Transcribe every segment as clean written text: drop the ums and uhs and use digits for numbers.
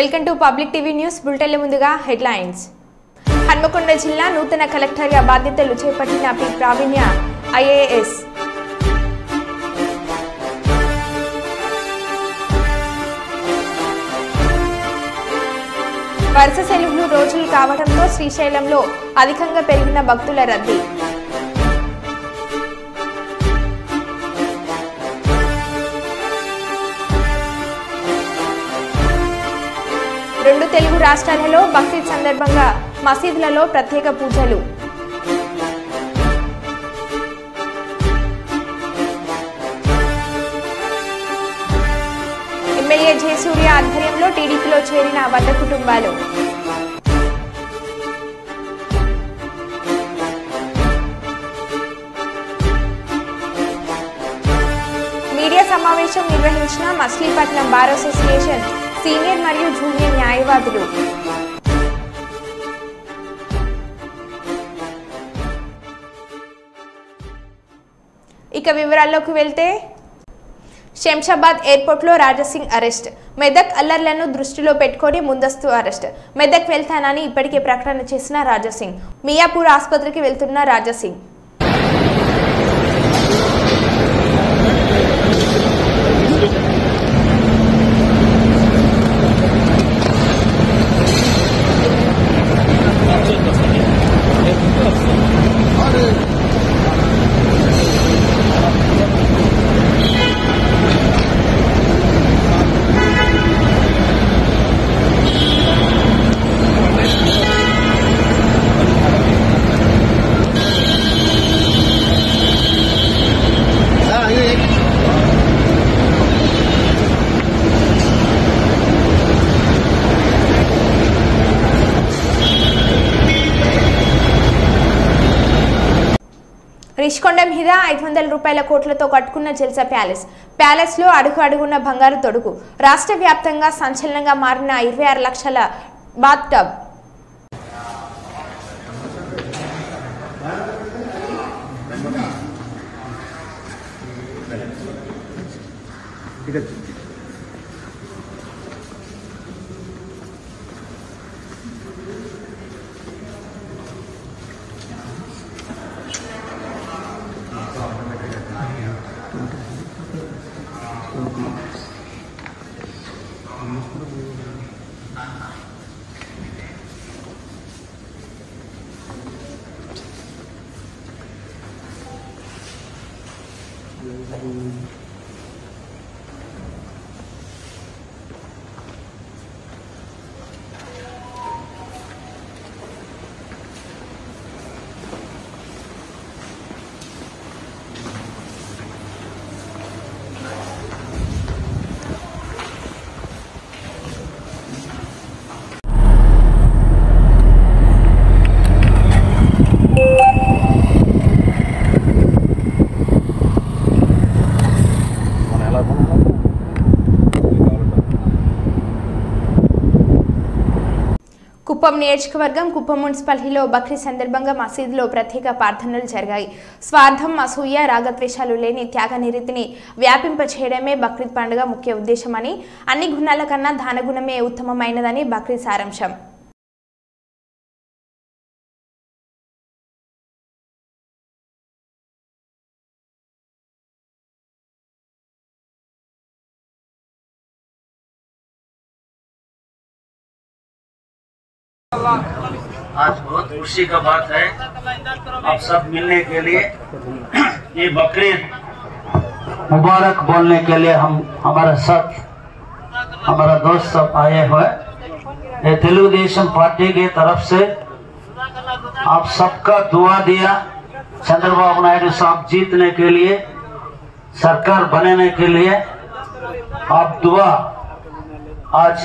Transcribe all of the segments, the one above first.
Welcome to public TV news bulletin ముందుగా headlines. Hanamkonda జిల్లా నూతన కలెక్టర్గా బాధ్యతలు చేపట్టిన పి ప్రావీణ్య ఐఏఎస్. వరుస సెలవులు రోజులు కావడంతో శ్రీశైలంలో అధికంగా పెరిగిన భక్తుల రద్దీ. రెండు తెలుగు రాష్ట్రాలలో బక్రీద్ సందర్భంగా మసీదులలో ప్రత్యేక పూజలు. ఎమ్మెల్యే జయసూర్య ఆధ్వర్యంలో టీడీపీలో చేరిన 100 కుటుంబాలు. మీడియా సమావేశం నిర్వహించిన మచిలీపట్నం బార్ అసోసియేషన్ సీనియర్ మరియు జూనియర్ న్యాయవాదులు. ఇక వివరాల్లోకి వెళ్తే, శంషాబాద్ ఎయిర్పోర్ట్లో రాజాసింగ్ అరెస్ట్. మెదక్ అల్లర్లను దృష్టిలో పెట్టుకొని ముందస్తు అరెస్ట్. మెదక్ వెళ్తానని ఇప్పటికే ప్రకటన చేసిన రాజాసింగ్. మియాపూర్ ఆసుపత్రికి వెళ్తున్న రాజాసింగ్. రిషికొండ మీద 500 రూపాయల కోట్లతో కట్టుకున్న జల్సా ప్యాలెస్ లో అడుగు అడుగున్న బంగారు తొడుగు. రాష్ట్ర వ్యాప్తంగా సంచలనంగా మారిన 26 లక్షల బాత్ టబ్. కుప్పం నియోజకవర్గం కుప్పం మున్సిపాలిటీలో బక్రీద్ సందర్భంగా మసీదులో ప్రత్యేక ప్రార్థనలు జరిగాయి. స్వార్థం, అసూయ, రాగద్వేషాలు లేని త్యాగనిరతిని వ్యాపింపచేయడమే బక్రీద్ పండుగ ముఖ్య ఉద్దేశమని, అన్ని గుణాల కన్నా దానగుణమే ఉత్తమమైనదని బక్రీద్ సారాంశం. आज बहुत खुशी का बात है आप सब मिलने के लिए, ये बकरीद मुबारक बोलने के लिए हम हमारा साथ हमारा दोस्त सब आए हुए। ये तेलुगुदेशम पार्टी की तरफ से आप सबका दुआ दिया चंद्रबाबू नायडू साहब जीतने के लिए, सरकार बनने के लिए आप दुआ आज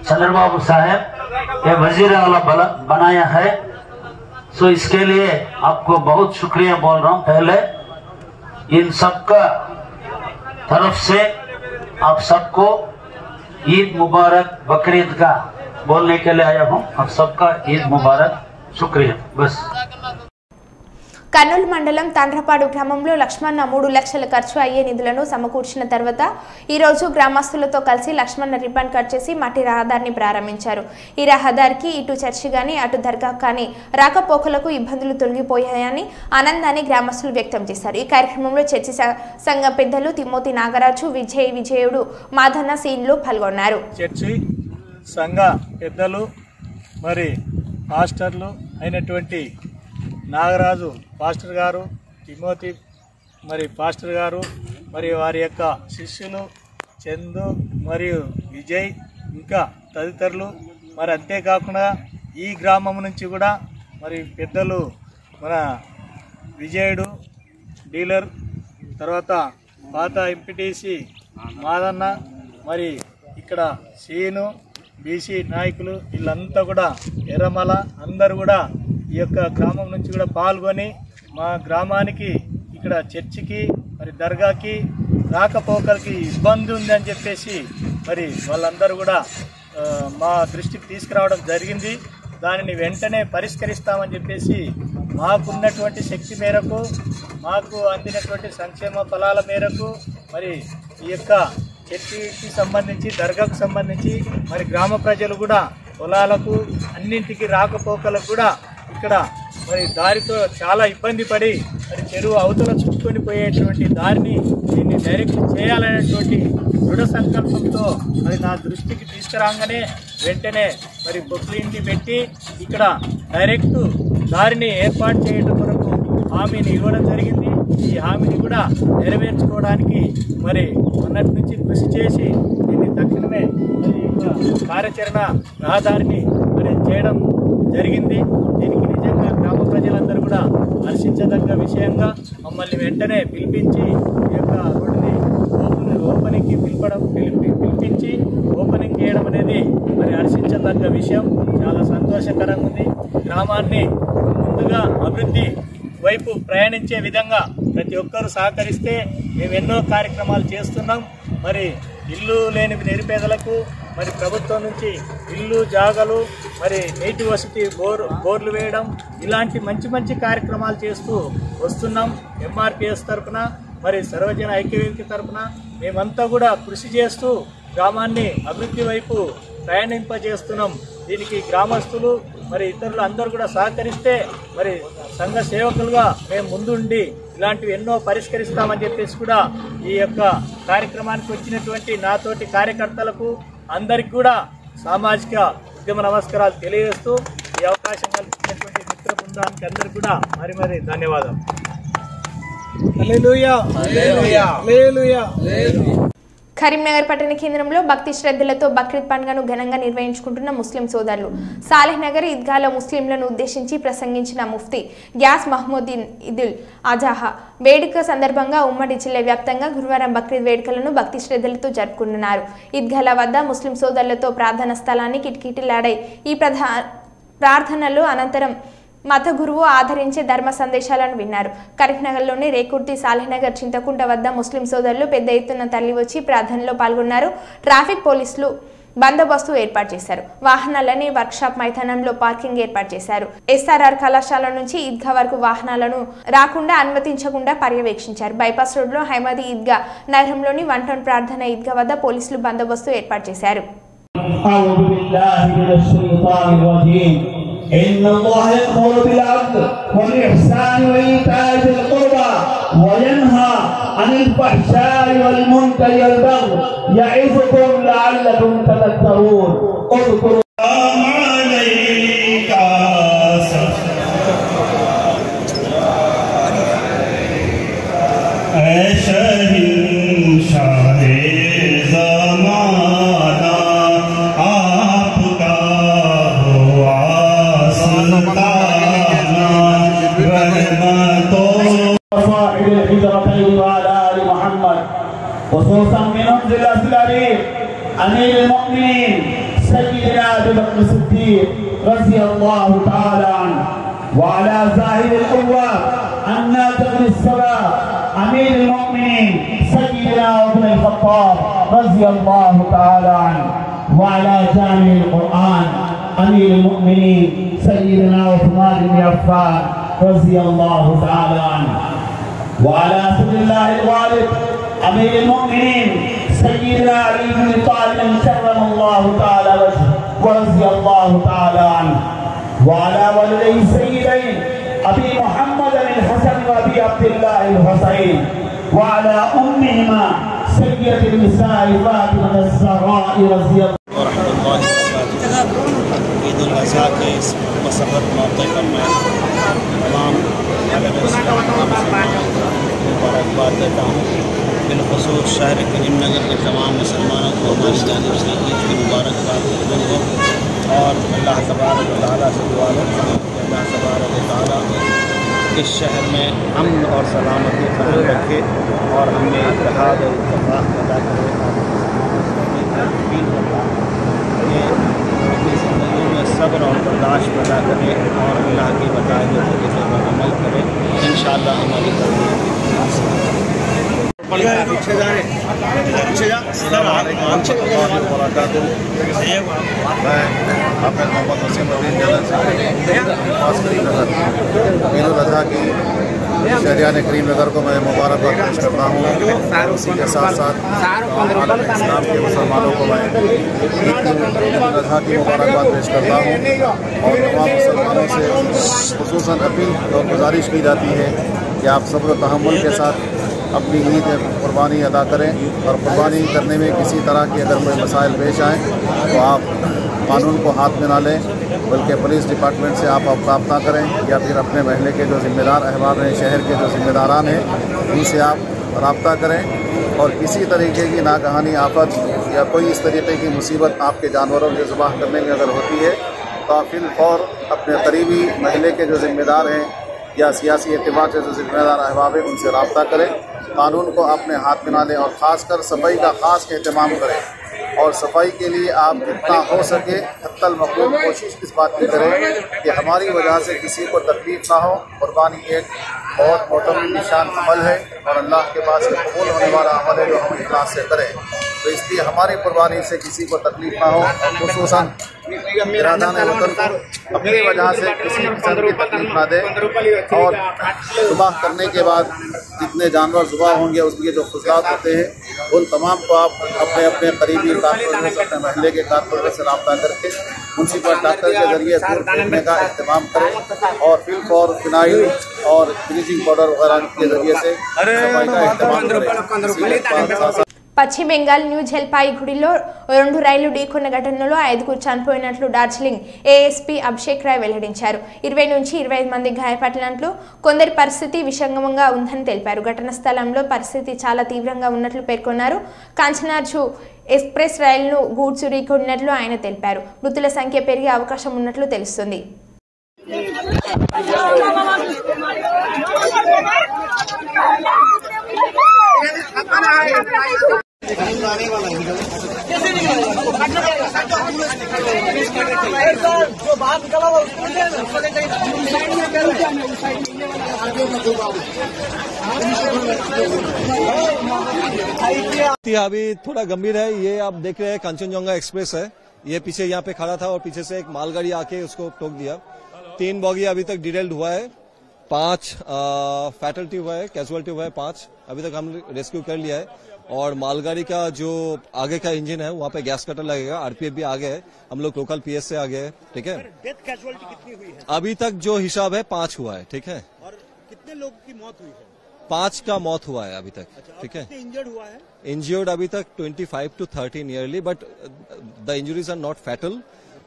चंद्रबाबू साहब ये वजीर आला बनाया है, सो इसके लिए आपको बहुत शुक्रिया बोल रहा हूँ। पहले इन सबका तरफ से आप सबको ईद मुबारक बकरीद का बोलने के लिए आया हूँ। आप सबका ईद मुबारक, शुक्रिया। बस కర్నూలు మండలం తండ్రపాడు గ్రామంలో లక్ష్మణ 3 లక్షల ఖర్చు అయ్యే నిధులను సమకూర్చిన తర్వాత ఈ రోజు గ్రామస్తులతో కలిసి లక్ష్మణ రిబ్బన్ కట్ చేసి మట్టి రహదారిని ప్రారంభించారు. ఈ రహదారికి ఇటు చర్చి గాని అటు దర్గా కానీ రాకపోకలకు ఇబ్బందులు తొలగిపోయాయని ఆనందాన్ని గ్రామస్తులు వ్యక్తం చేశారు. ఈ కార్యక్రమంలో చర్చి సంఘ పెద్దలు తిమోతి నాగరాజు, విజయుడు, మాధన్న సీన్లు పాల్గొన్నారు. చర్చి సంఘ పెద్దలు మరి మాస్టర్లు అయినటువంటి నాగరాజు పాస్టర్ గారు, తిమోతి మరి పాస్టర్ గారు, మరియు వారి యొక్క శిష్యులు చందు మరియు విజయ్ ఇంకా తదితరులు, మరి అంతేకాకుండా ఈ గ్రామం నుంచి కూడా మరి పెద్దలు మన విజయుడు డీలర్, తర్వాత పాత ఎంపీటీసీ మాదన్న, మరి ఇక్కడ సీను బీసీ నాయకులు వీళ్ళంతా కూడా ఎర్రమల అందరూ కూడా ఈ యొక్క గ్రామం నుంచి కూడా పాల్గొని మా గ్రామానికి ఇక్కడ చర్చికి మరి దర్గాకి రాకపోకలకి ఇబ్బంది ఉందని చెప్పేసి మరి వాళ్ళందరూ కూడా మా దృష్టికి తీసుకురావడం జరిగింది. దానిని వెంటనే పరిష్కరిస్తామని చెప్పేసి మాకున్నటువంటి శక్తి మేరకు, మాకు అందినటువంటి సంక్షేమ ఫలాల మేరకు మరి ఈ యొక్క చర్చికి సంబంధించి దర్గాకు సంబంధించి మరి గ్రామ ప్రజలు కూడా పొలాలకు అన్నింటికి రాకపోకలకు కూడా ఇక్కడ మరి దారితో చాలా ఇబ్బంది పడి మరి చెరువు అవతల చుట్టుకొని పోయేటువంటి దారిని దీన్ని డైరెక్ట్ చేయాలనేటువంటి దృఢ సంకల్పంతో మరి నా దృష్టికి తీసుకురాగానే వెంటనే మరి పొట్లింటి పెట్టి ఇక్కడ డైరెక్ట్ దారిని ఏర్పాటు చేయడం కొరకు హామీని ఇవ్వడం జరిగింది. ఈ హామీని కూడా నెరవేర్చుకోవడానికి మరి మొన్నటి నుంచి కృషి చేసి దీన్ని తక్షణమే మరి కార్యాచరణ రహదారిని మరి చేయడం జరిగింది. దీనికి నిజంగా గ్రామ ప్రజలందరూ కూడా హర్షించదగ్గ విషయంగా మమ్మల్ని వెంటనే పిలిపించి ఈ యొక్క రోడ్డుని ఓపెనింగ్కి పిలిపించి ఓపెనింగ్ చేయడం అనేది మరి హర్షించదగ్గ విషయం. చాలా సంతోషకరంగా ఉంది. గ్రామాన్ని ముందుగా అభివృద్ధి వైపు ప్రయాణించే విధంగా ప్రతి ఒక్కరూ సహకరిస్తే మేము ఎన్నో కార్యక్రమాలు చేస్తున్నాం. మరి ఇల్లు లేని నిరుపేదలకు మరి ప్రభుత్వం నుంచి ఇల్లు జాగలు, మరి నీటి వసతి బోర్లు వేయడం, ఇలాంటి మంచి కార్యక్రమాలు చేస్తూ వస్తున్నాం. ఎంఆర్పిఎస్ తరఫున మరి సర్వజన ఐక్యవేదిక తరఫున మేమంతా కూడా కృషి చేస్తూ గ్రామాన్ని అభివృద్ధి వైపు ప్రయాణింపజేస్తున్నాం. దీనికి గ్రామస్తులు మరి ఇతరులు అందరూ కూడా సహకరిస్తే మరి సంఘ సేవకులుగా మేము ముందుండి ఇలాంటివి ఎన్నో పరిష్కరిస్తామని చెప్పేసి కూడా ఈ యొక్క కార్యక్రమానికి వచ్చినటువంటి నాతోటి కార్యకర్తలకు అందరికి కూడా సామాజిక ఉద్యమ నమస్కారాలు తెలియజేస్తూ ఈ అవకాశం కల్పించినటువంటి మిత్ర బృందానికి అందరికీ కూడా మరి ధన్యవాదాలు. హల్లెలూయా హల్లెలూయా హల్లెలూయా. కరీంనగర్ పట్టణ కేంద్రంలో భక్తి శ్రద్ధలతో బక్రీద్ పండుగను ఘనంగా నిర్వహించుకుంటున్న ముస్లిం సోదరులు. సాలెహ్నగర్ ఈద్గాలో ముస్లింలను ఉద్దేశించి ప్రసంగించిన ముఫ్తీ గ్యాస్ మహ్మూద్దీన్ ఈదుల్ అజహా వేడుక సందర్భంగా ఉమ్మడి జిల్లా వ్యాప్తంగా గురువారం బక్రీద్ వేడుకలను భక్తి శ్రద్ధలతో జరుపుకుంటున్నారు. ఈద్గాల వద్ద ముస్లిం సోదరులతో ప్రార్థనా స్థలాన్ని కిటకిటలాడాయి. ఈ ప్రార్థనలు అనంతరం మత గురువు ఆదరించే ధర్మ సందేశాలను విన్నారు. కరీంనగర్లోని రేకుర్తి, సాలెహ్నగర్, చింతకుంట వద్ద ముస్లిం సోదరులు పెద్ద ఎత్తున తరలివచ్చి ప్రార్థనలో పాల్గొన్నారు. ట్రాఫిక్ పోలీసులు బందోబస్తు ఏర్పాటు చేశారు. వాహనాలని వర్క్షాప్ మైదానంలో పార్కింగ్ ఏర్పాటు చేశారు. ఎస్ఆర్ఆర్ కళాశాల నుంచి ఈద్గా వరకు వాహనాలను రాకుండా అనుమతించకుండా పర్యవేక్షించారు. బైపాస్ రోడ్లో హైమదీ ఈద్గా నగరంలోని 1 టౌన్ ప్రార్థన ఈద్గా వద్ద పోలీసులు బందోబస్తు ఏర్పాటు చేశారు. إن الله يأمر بالعدل والإحسان وإيتاء ذي القربى وينهى عن الفحشاء والمنكر والبغي يعظكم لعلكم تذكرون. اذكروا عليك خصوصا من منزل الأسلامي أمير المؤمنين سيدنا أبي بكر الصديق رضي الله تعالى عنه وعلى زاهد القوة الناطق بالصلاة أمير المؤمنين سيدنا ابن الخطاب رضي الله تعالى عنه وعلى جامع القرآن أمير المؤمنين سيدنا عثمان بن عفان रज़ियल्लाहु ताला अन्हु व अला सल्लिल्लाहिल वालिद अमीरुल मोमिनीन सय्यिदना अली बिन तालिब कररमल्लाहु ताला वजहहु व रज़ियल्लाहु ताला अन्हु व अला वलिदै सय्यिदैन अबी मुहम्मद अल हसन व अबी अब्दुल्लाह अल हुसैन व अला उम्मिहिमा सय्यदुन निसाई फातिमा अज़-ज़हरा रज़ियल्लाहु ईद उल अज़हा के इस मसरत मौके पर मैं तमाम मुबारकबाद देता हूँ। बिलख़ुसूस शहर करीमनगर के तमाम मुसलमानों को हमारी जानिब से ईद की मुबारकबाद देते हैं और अल्लाह तबारक व तआला से दुआ करता हूँ कि अल्लाह तबारक व तआला इस शहर में अमन और सलामती कायम रखे और हमें इत्तेहाद और इत्तेफाक पैदा करे। अपनी ज़िंदगी में सब्र और बर्दाश्त पैदा करें और अल्लाह की बताए हुए तरीक़े पर अमल करें। इंशाअल्लाह हमारी शहरियान करीमनगर को मैं मुबारकबाद पेश करता हूँ। उसी के साथ साथ इस्लाम के मुसलमानों को मैं ईद उल अज़हा की मुबारकबाद पेश करता हूँ और तमाम मुसलमानों से खुसूसन अपील और गुजारिश की जाती है कि आप सब्र तहम्मुल के साथ अपनी ईद कुर्बानी अदा करें और कुर्बानी करने में किसी तरह के अगर कोई मसाइल पेश आएँ तो आप कानून को हाथ में ना लें, बल्कि पुलिस डिपार्टमेंट से आप रब्ता करें या फिर अपने महल्ले के जो ज़िम्मेदार अहबाब हैं, शहर के जो ज़िम्मेदारान हैं, उनसे आप रब्ता करें। और किसी तरीके की नागहानी आफत या कोई इस तरीके की मुसीबत आपके जानवरों के ज़िबाह करने में अगर होती है तो आप फिलफौर अपने करीबी महल्ले के जो ज़िम्मेदार हैं या सियासी एतबार से जो ज़िम्मेदार अहबाब हैं, उनसे रब्ता करें। कानून को अपने हाथ में ना लें और ख़ासकर सफाई का ख़ास एहतमाम करें और सफाई के लिए आप जितना हो सके हत्तल मखलूक कोशिश इस बात की करें कि हमारी वजह से किसी को तकलीफ ना हो। कुर्बानी एक बहुत मोहतरम निशान अमल है और अल्लाह के पास कबूल होने वाला अमल है जो हम इखलास से करें। तो इसलिए हमारी कुर्बानी से किसी को तकलीफ ना हो और खुसूसन बिरादान वतन को अपनी वजह से किसी किस्म की तकलीफ ना दे। और सुबह करने के बाद जितने जानवर सुबह होंगे उसके जो खुशहाल होते हैं उन तमाम को आप अपने अपने करीबी कारपोरेटर से, अपने महल्ले के कारपोरेटर से रब्ता करके म्यूनसिपल डॉक्टर के जरिए दूर फेंकने का अहतमाम करें और फिलफौर फिनाइल और ब्लीचिंग पाउडर वगैरह के जरिए से सफाई का अहतमाम करें। పశ్చిమ బెంగాల్ న్యూ జల్పాయిగూడిలో 2 రైళ్లు ఢీకొన్న ఘటనలో 5 చనిపోయినట్లు డార్జిలింగ్ ఏఎస్పీ అభిషేక్ రాయ్ వెల్లడించారు. 20 నుంచి 25 మంది గాయపడినట్లు, కొందరి పరిస్థితి విషంగంగా ఉందని తెలిపారు. ఘటనా స్థలంలో పరిస్థితి చాలా తీవ్రంగా ఉన్నట్లు పేర్కొన్నారు. కాంచనార్జు ఎక్స్ప్రెస్ రైలును గూడ్స్ ఢీకొన్నట్లు ఆయన తెలిపారు. మృతుల సంఖ్య పెరిగే అవకాశం ఉన్నట్లు తెలుస్తుంది. अभी थोड़ा गंभीर है। ये आप देख रहे हैं कंचनजंगा एक्सप्रेस है, ये पीछे यहाँ पे खड़ा था और पीछे से एक मालगाड़ी आके उसको ठोक दिया। 3 बॉगी अभी तक डिटेल्ड हुआ है, 5 फैटलिटी हुआ है, कैजुअलिटी हुआ है 5 अभी तक हम रेस्क्यू कर लिया है। और मालगाड़ी का जो आगे का इंजन है वहाँ पे गैस कटर लगेगा, आरपीएफ भी आगे है, हम लोग लोकल पीएस से आगे है। ठीक है, डेथ कैजुअलिटी कितनी हुई है? अभी तक जो हिसाब है 5 हुआ है। ठीक है, और कितने लोगों की मौत हुई है? 5 का मौत हुआ है अभी तक। ठीक है, इंजर्ड हुआ है? इंजर्ड अभी तक 25 to 30 nearly, but the injuries are not fatal.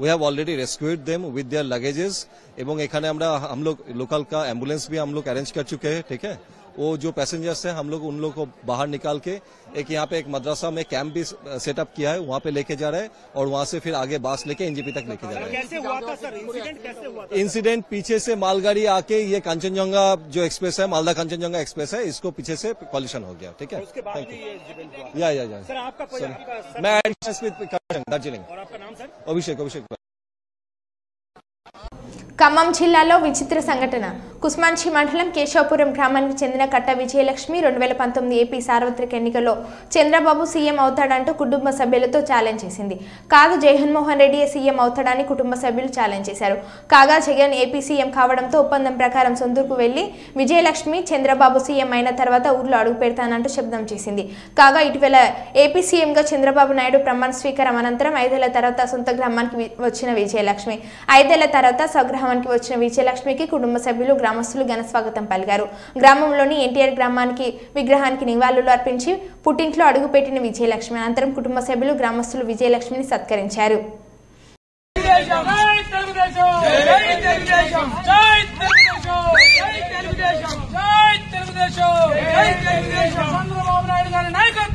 We have already rescued them with their luggages एवं एखाने हम लोग लोकल का एम्बुलेंस भी हम लोग अरेंज कर चुके हैं। ठीक है, वो जो पैसेंजर्स हैं हम लोग उन लोगों को बाहर निकाल के एक यहाँ पे एक मदरसा में कैंप भी सेटअप किया है, वहाँ पे लेके जा रहे हैं और वहाँ से फिर आगे बास लेके एनजीपी तक लेके जा रहे हैं। कैसे हुआ था सर? इंसिडेंट कैसे हुआ था? इंसिडेंट पीछे से मालगाड़ी आके ये कंचनजंगा जो एक्सप्रेस है, मालदा कंचनजंगा एक्सप्रेस है, इसको पीछे से कॉलिशन हो गया। ठीक है, उसके बाद ये इंसिडेंट हुआ। या सर आपका कोई मैं दार्जिलिंग। और आपका नाम सर? अभिषेक। ఖమ్మం జిల్లాలో విచిత్ర సంఘటన. కుస్మాంచి మండలం కేశవపురం గ్రామానికి చెందిన కట్ట విజయలక్ష్మి 2019 ఏపీ సార్వత్రిక ఎన్నికల్లో చంద్రబాబు సీఎం అవుతాడంటూ కుటుంబ సభ్యులతో ఛాలెంజ్ చేసింది. కాగా జగన్మోహన్ రెడ్డి సీఎం అవుతాడని కుటుంబ సభ్యులు ఛాలెంజ్ చేశారు. కాగా జగన్ ఏపీ సీఎం కావడంతో ఒప్పందం ప్రకారం సొంతూరుకు వెళ్లి విజయలక్ష్మి చంద్రబాబు సీఎం అయిన తర్వాత ఊర్లో అడుగు పెడతానంటూ శబ్దం చేసింది. కాగా ఇటీవల ఏపీ సీఎంగా చంద్రబాబు నాయుడు ప్రమాణ స్వీకారం అనంతరం 5 ఏళ్ల తర్వాత సొంత గ్రామానికి వచ్చిన విజయలక్ష్మి 5 ఏళ్ల తర్వాత స్వగ్రామానికి వచ్చిన విజయలక్ష్మికి కుటుంబ సభ్యులు గ్రామస్తులు ఘన స్వాగతం పలికారు. గ్రామంలోని ఎన్టీఆర్ విగ్రహానికి నివాళులు అర్పించి పుట్టింట్లో అడుగుపెట్టిన విజయలక్ష్మి అనంతరం కుటుంబ సభ్యులు గ్రామస్తులు విజయలక్ష్మిని సత్కరించారు. చంద్రబాబు నాయుడు గారి నాయకత్వం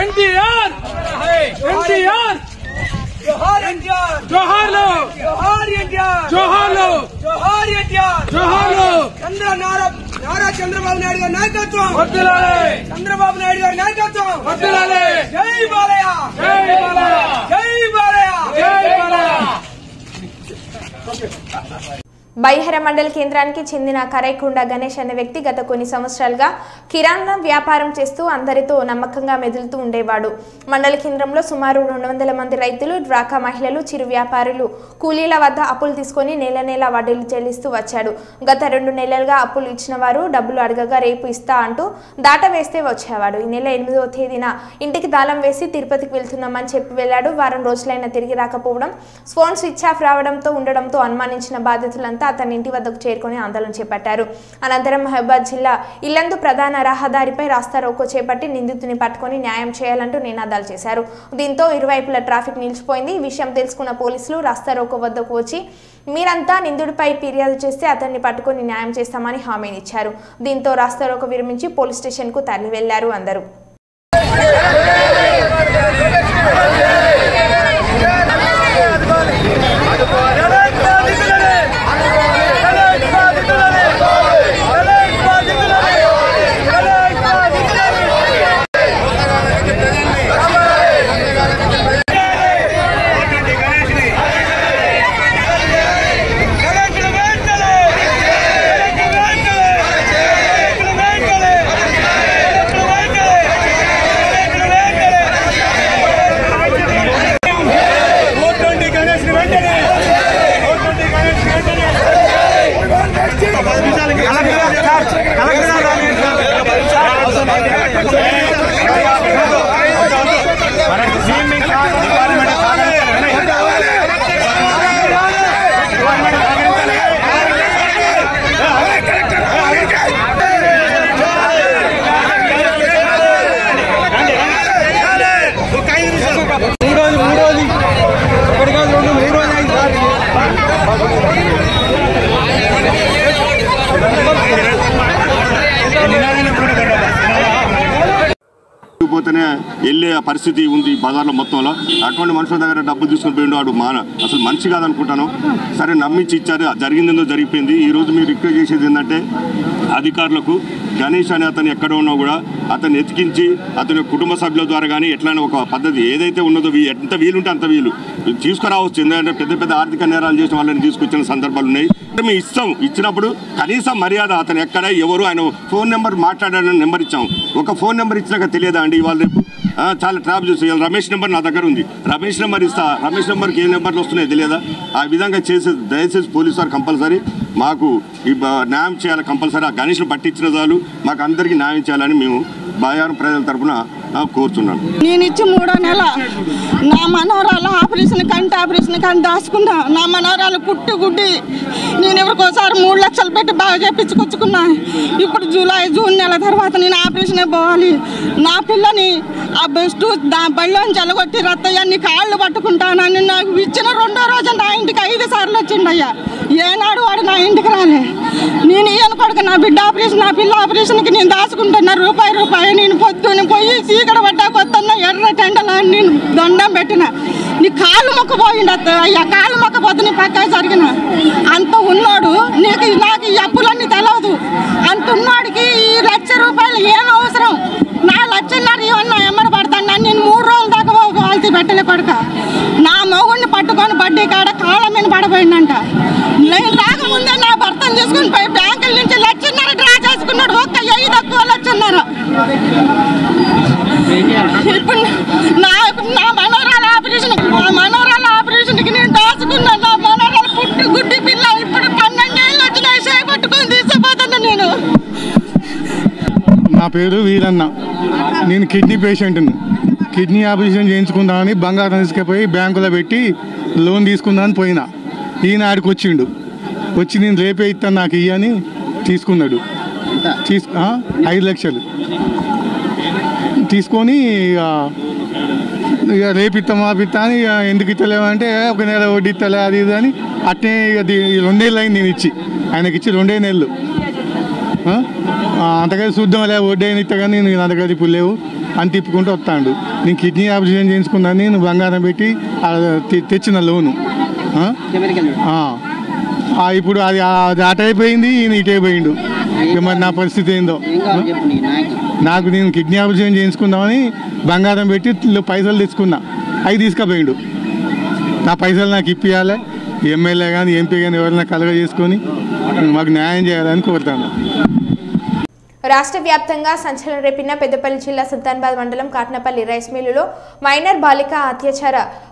ఎన్టీఆర్ జోహార్లు నారా చంద్రబాబు నాయుడు గారి నాయకత్వం చంద్రబాబు నాయుడు గారి నాయకత్వం జై బాలయ్య జై బాలయ్య జై బాలయ్య. బైహర మండల కేంద్రానికి చెందిన కరైకొండ గణేష్ అనే వ్యక్తి గత కొన్ని సంవత్సరాలుగా కిరాణా వ్యాపారం చేస్తూ అందరితో నమ్మకంగా మెదులుతూ ఉండేవాడు. మండల కేంద్రంలో సుమారు 200 మంది రైతులు, డ్వాక్రా మహిళలు, చిరు వ్యాపారులు కూలీల వద్ద అప్పులు తీసుకొని నెల వడ్డీలు చెల్లిస్తూ వచ్చాడు. గత 2 నెలలుగా అప్పులు ఇచ్చిన వారు డబ్బులు అడగగా రేపు ఇస్తా అంటూ దాట వేస్తే వచ్చేవాడు. ఈ నెల 8వ తేదీన ఇంటికి తాళం వేసి తిరుపతికి వెళ్తున్నామని చెప్పి వెళ్లాడు. వారం రోజులైనా తిరిగి రాకపోవడం, ఫోన్ స్విచ్ ఆఫ్ ఉండడంతో అనుమానించిన బాధితులంతా అతని ఇంటి వద్దకు చేరుకుని ఆందోళన చేపట్టారు. అనంతరం మహబూబాబాద్ జిల్లా ఇల్లందు ప్రధాన రహదారిపై రాస్తారోకో చేపట్టి నిందితుని పట్టుకుని న్యాయం చేయాలంటూ నినాదాలు చేశారు. దీంతో ఇరువైపులా ట్రాఫిక్ నిలిచిపోయింది. ఈ విషయం తెలుసుకున్న పోలీసులు రాస్తారోకో వద్దకు వచ్చి మీరంతా నిందితుడిపై ఫిర్యాదు చేస్తే అతన్ని పట్టుకుని న్యాయం చేస్తామని హామీనిచ్చారు. దీంతో రాస్తారోకో విరమించి పోలీస్ స్టేషన్ కు తరలి వెళ్లారు అందరూ. పోతేనే వెళ్ళే పరిస్థితి ఉంది బజార్లో మొత్తంలో. అటువంటి మనుషుల దగ్గర డబ్బులు తీసుకొని పోయిండు వాడు అసలు మనిషి కాదనుకుంటాను. సరే నమ్మించి ఇచ్చారు, జరిగిందేందో జరిగిపోయింది. ఈరోజు మీరు రిక్వెస్ట్ చేసేది ఏంటంటే అధికారులకు గణేష్ అనే అతను ఎక్కడ ఉన్నా కూడా అతను ఎతికించి అతని కుటుంబ సభ్యుల ద్వారా కానీ ఎట్లయినా ఒక పద్ధతి ఏదైతే ఉన్నదో ఎంత వీలుంటే అంత వీలు తీసుకురావచ్చు. ఎందుకంటే పెద్ద పెద్ద ఆర్థిక నేరాలు చేసిన వాళ్ళని తీసుకొచ్చిన సందర్భాలు ఉన్నాయి. మేము ఇచ్చినప్పుడు కనీసం మర్యాద అతను ఎక్కడ ఎవరు ఆయన ఫోన్ నెంబర్ మాట్లాడాలని నెంబర్ ఇచ్చాము. ఒక ఫోన్ నెంబర్ ఇచ్చినాక తెలియదా అండి? ఇవాళ రేపు చాలా ట్రాప్ చూసి రమేష్ నెంబర్ నా దగ్గర ఉంది, రమేష్ నెంబర్ ఇస్తా, రమేష్ నెంబర్కి ఏ నెంబర్లు వస్తున్నాయో తెలియదా? ఆ విధంగా చేసే దయచేసి పోలీసు వారు కంపల్సరీ మాకు ఈ న్యాయం చేయాలి. కంపల్సరీ ఆ గణేష్ను పట్టించిన చాలు మాకు అందరికీ న్యాయం చేయాలని మేము బాయారం ప్రజల తరఫున కోరుతున్నాను. నేను ఇచ్చి 3వ నెల నా మనవరాలు కంటి ఆపరేషన్ దాచుకున్నా. నా మనవరాలు గుడ్డి నేను ఎవరికోసారి 3 లక్షలు పెట్టి బాగా చేపించుకొచ్చుకున్నా. ఇప్పుడు జూన్ నెల తర్వాత నేను ఆపరేషన్ పోవాలి. నా పిల్లని ఆ బెస్ట్ బళ్ళోంచి జలగొట్టి రత్తయ్యాన్ని కాళ్ళు పట్టుకుంటానని నాకు ఇచ్చిన 2వ రోజు నా ఇంటికి 5 సార్లు వచ్చిండయ్యా. ఏనాడు వాడు నా ఇంటికి రాలే. నేను ఈయన కొడుకు నా బిడ్డ ఆపరేషన్ నా పిల్ల ఆపరేషన్కి నేను దాచుకుంటున్నా రూపాయి. నేను పొద్దున్న పోయి చీకడ పడ్డా కొత్తన్న ఎర్ర టెండలో నేను దండం పెట్టిన నీ కాళ్ళు మొక్కపోయిండు అయ్యా కాళ్ళు మొక్కపోతే నీ పక్క జరిగిన అంత ఉన్నాడు నాకు ఈ అప్పులన్నీ తెలియదు అంత ఉన్నాడికి ఈ ₹1,00,000 ఏం అవసరం నా ₹1,00,000 ఏమన్నా ఎమ్మడి పడతాను నేను 3 రోజుల దాకా వాల్తీ పెట్టలే కొడుక నా మొగుడిని పట్టుకొని బడ్డీ కాడ కాళ్ళ మీద పడబోయిందంట నేను రాకముందే నా భర్తను తీసుకుని పోయి బ్యాంకుల నుంచి ₹1,00,000 డ్రా చేసుకున్నాడు ఒక్క 5 తక్కువ ₹1,00,000 ఇప్పుడు నా మనోరాల ఆపరేషన్కి నేను దాచుకున్నా నా మనోరాలు పుట్టి గుడ్డి పిల్ల ఇప్పుడు 12 ఏళ్ళు వచ్చినాయి చేపట్టుకొని తీసుకుపోతున్నా నేను. నా పేరు వీరన్న, నేను కిడ్నీ పేషెంట్ను. కిడ్నీ ఆపరేషన్ చేయించుకుందామని బంగారం తీసుకుపోయి బ్యాంకులో పెట్టి లోన్ తీసుకుందామని పోయినా. ఈయన ఆడికి వచ్చిండు, వచ్చి నేను రేపే ఇస్తాను నాకు ఇయ్యని తీసుకున్నాడు. 5 లక్షలు తీసుకొని ఇక రేపు ఇస్తామా అని ఎందుకు ఇస్తలేమంటే ఒక నెల వడ్డీ ఇస్తలే అది ఇది అని అట్నే ఇక 2 నెలలు అయింది నేను ఇచ్చి, ఆయనకి ఇచ్చి 2 నెలలు. అంతగా చూద్దాంలే వడ్డీ అయిన ఇస్తా కానీ నేను అంతగా ఇప్పుడు లేవు అని తిప్పుకుంటూ వస్తాడు. నేను కిడ్నీ ఆపరేషన్ చేయించుకున్నాను, నేను బంగారం పెట్టి తెచ్చిన లోను. ఇప్పుడు అది అటైపోయింది, ఈయన ఇటైపోయిండు. మరి నా పరిస్థితి ఏందో. నాకు నేను కిడ్నీ ఆపరేషన్ చేయించుకుందామని బంగారం పెట్టి పైసలు తెచ్చుకున్నా, అవి తీసుకుపోయిండు. నా పైసలు నాకు ఇప్పియాలి, ఎమ్మెల్యే కానీ ఎంపీ కానీ ఎవరైనా కలగ చేసుకొని మాకు న్యాయం చేయాలని కోరుతాను. రాష్ట్ర వ్యాప్తంగా సంచలనం రేపిన పెద్దపల్లి జిల్లా సుల్తానాబాద్ మండలం కాట్నపల్లి రైస్ మిల్లులో మైనర్ బాలిక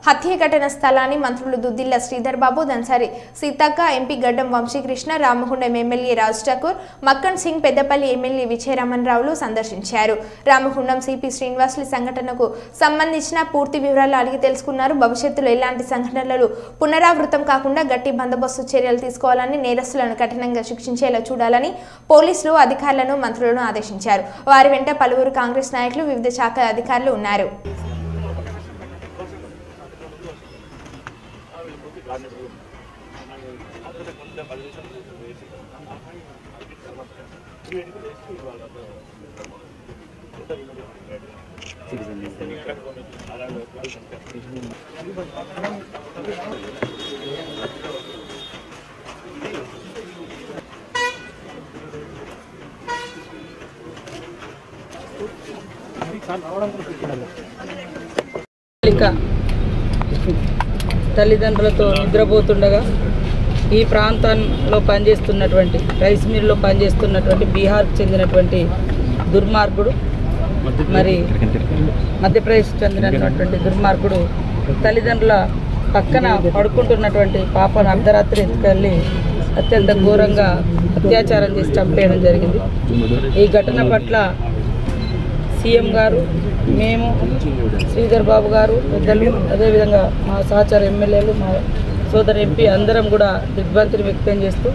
హత్య ఘటన స్థలాన్ని మంత్రులు దుద్దిల్ల శ్రీధర్ బాబు, దన్సారి సీతక్క, ఎంపీ గడ్డం వంశీకృష్ణ, రామగుండం ఎమ్మెల్యే రాజ్ ఠాకూర్, మక్కన్ సింగ్, పెద్దపల్లి ఎమ్మెల్యే విజయరమణరావులు సందర్శించారు. రామగుండం సిపి శ్రీనివాసులు సంఘటనకు సంబంధించిన పూర్తి వివరాలు అడిగి తెలుసుకున్నారు. భవిష్యత్తులో ఎలాంటి సంఘటనలు పునరావృతం కాకుండా గట్టి బందోబస్తు చర్యలు తీసుకోవాలని, నేరస్తులను కఠినంగా శిక్షించేలా చూడాలని పోలీసులు అధికారులను మంత్రులను ఆదేశించారు. వారి వెంట పలువురు కాంగ్రెస్ నాయకులు, వివిధ శాఖల అధికారులు ఉన్నారు. తల్లిదండ్రులతో నిద్రపోతుండగా ఈ ప్రాంతంలో పనిచేస్తున్నటువంటి రైస్ మిల్లో పనిచేస్తున్నటువంటి బీహార్కు చెందినటువంటి దుర్మార్గుడు, మరి మధ్యప్రదేశ్ చెందినటువంటి దుర్మార్గుడు తల్లిదండ్రుల పక్కన పడుకుంటున్నటువంటి పాపను అర్ధరాత్రి ఎత్తుకెళ్ళి అత్యంత ఘోరంగా అత్యాచారం చేసి చంపేయడం జరిగింది. ఈ ఘటన పట్ల సీఎం గారు, మేము, శ్రీధర్ బాబు గారు, పెద్దలు, అదేవిధంగా మా సహచార ఎమ్మెల్యేలు, మా సోదరు ఎంపీ అందరం కూడా దిగ్భ్రాంతిని వ్యక్తం చేస్తూ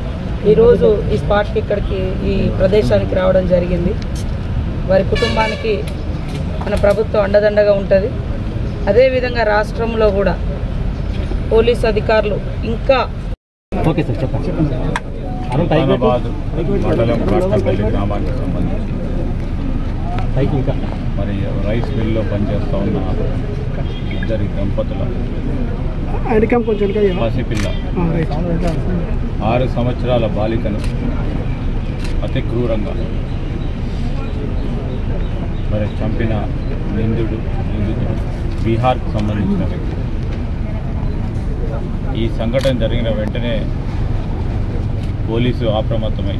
ఈరోజు ఈ స్పాట్కి ఇక్కడికి ఈ ప్రదేశానికి రావడం జరిగింది. వారి కుటుంబానికి మన ప్రభుత్వం అండదండగా ఉంటుంది. అదేవిధంగా రాష్ట్రంలో కూడా పోలీస్ అధికారులు ఇంకా మండలం కాట్నపల్లి గ్రామానికి సంబంధించి మరి రైస్ మిల్లో పనిచేస్తూ ఉన్న 2 దంపతుల పసిపిల్ల 6 సంవత్సరాల బాలికను అతి క్రూరంగా మరి చంపిన నిందితుడు బీహార్కు సంబంధించిన వ్యక్తి. ఈ సంఘటన జరిగిన వెంటనే పోలీసు అప్రమత్తమై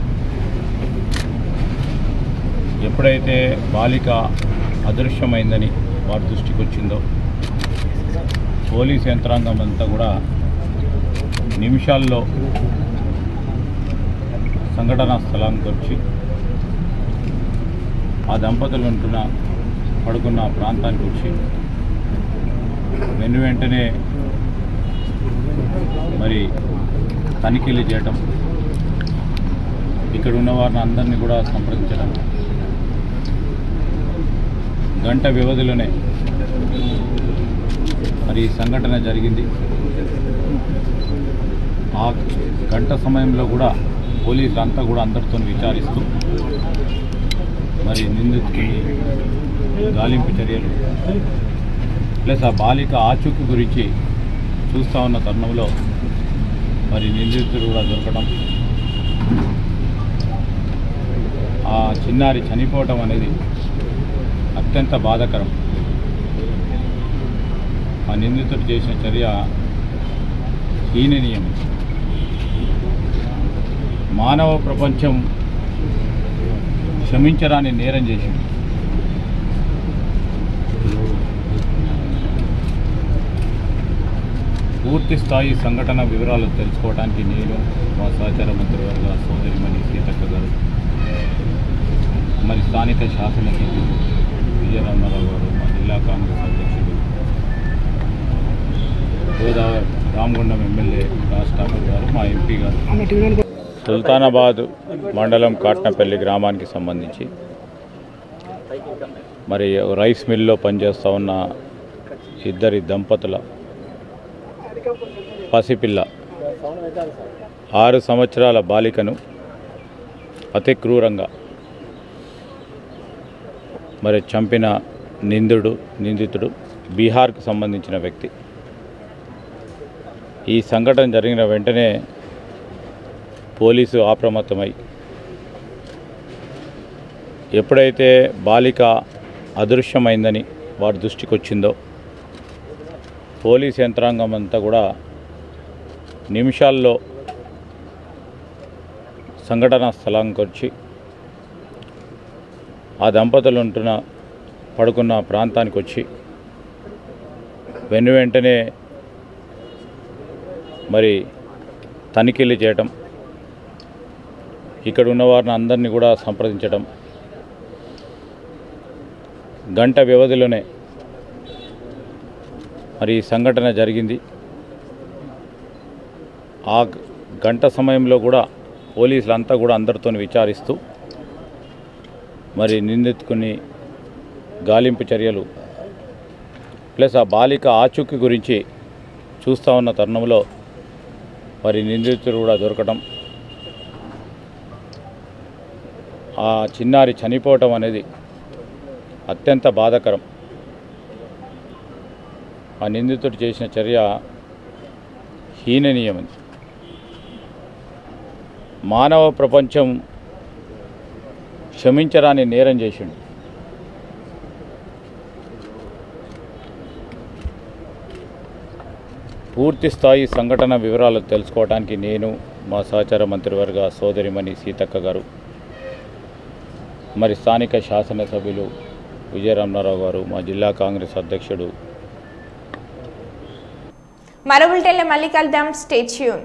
ఎప్పుడైతే బాలిక అదృశ్యమైందని వారి దృష్టికి వచ్చిందో పోలీస్ యంత్రాంగం అంతా కూడా నిమిషాల్లో సంఘటనా స్థలానికి వచ్చి ఆ దంపతులు పడుకున్న ప్రాంతానికి వచ్చి వెంటనే మరి తనిఖీలు చేయటం, ఇక్కడ ఉన్న వారిని అందరినీ కూడా సంప్రదించడం, గంట వ్యవధిలోనే మరి సంఘటన జరిగింది. ఆ గంట సమయంలో కూడా పోలీసులు అంతా కూడా అందరితో విచారిస్తూ మరి నిందితుడికి గాలింపు చర్యలు ప్లస్ ఆ బాలిక ఆచూకీ గురించి చూస్తూ ఉన్న తరుణంలో మరి నిందితుడు కూడా దొరకడం, ఆ చిన్నారి చనిపోవటం అనేది అత్యంత బాధాకరం. ఆ నిందితుడు చేసిన చర్య హీననీయం. మానవ ప్రపంచం క్షమించరాని నేరం చేసింది. పూర్తి స్థాయి సంఘటన వివరాలు తెలుసుకోవడానికి నేను, మా సహచార మంత్రివర్గ సోదరిమణి సీతక్క గారు, మరి స్థానిక శాసనసభ్యులు విజయరామారావు గారు, మా జిల్లా కాంగ్రెస్ అధ్యక్షుడు గోదావరి రామగుండం ఎమ్మెల్యే రాజ్ ఠాకూర్ గారు, మా ఎంపీ గారు, సుల్తానాబాద్ మండలం కాట్నపల్లి గ్రామానికి సంబంధించి మరి రైస్ మిల్లో పనిచేస్తూ ఉన్న ఇద్దరి దంపతుల పసిపిల్ల 6 సంవత్సరాల బాలికను అతి క్రూరంగా మరి చంపిన నిందితుడు బీహార్కు సంబంధించిన వ్యక్తి. ఈ సంఘటన జరిగిన వెంటనే పోలీసు అప్రమత్తమై ఎప్పుడైతే బాలిక అదృశ్యమైందని వారి దృష్టికి వచ్చిందో పోలీస్ యంత్రాంగం అంతా కూడా నిమిషాల్లో సంఘటనా స్థలానికి వచ్చి ఆ దంపతులు పడుకున్న ప్రాంతానికి వచ్చి వెంటనే మరి తనిఖీలు చేయటం, ఇక్కడ ఉన్న వారిని అందరినీ కూడా సంప్రదించడం, గంట వ్యవధిలోనే మరి ఈ సంఘటన జరిగింది. ఆ గంట సమయంలో కూడా పోలీసులంతా కూడా అందరితో విచారిస్తూ మరి నిందితుని గాలింపు చర్యలు ప్లస్ ఆ బాలిక ఆచూకీ గురించి చూస్తూ ఉన్న తరుణంలో మరి నిందితుడు కూడా దొరకడం, ఆ చిన్నారి చనిపోవటం అనేది అత్యంత బాధాకరం. ఆ నిందితుడు చేసిన చర్య హీననీయమైనది. మానవ ప్రపంచం క్షమించరాని నేరం చేసిండు. పూర్తి స్థాయి సంఘటన వివరాలు తెలుసుకోవడానికి నేను, మా సహచార మంత్రివర్గ సోదరిమణి సీతక్క గారు, మరి స్థానిక శాసనసభ్యులు విజయరామారావు గారు, మా జిల్లా కాంగ్రెస్ అధ్యక్షుడు. మరో బులెటిన్లో మళ్ళీ కలుద్దాం. Stay tune.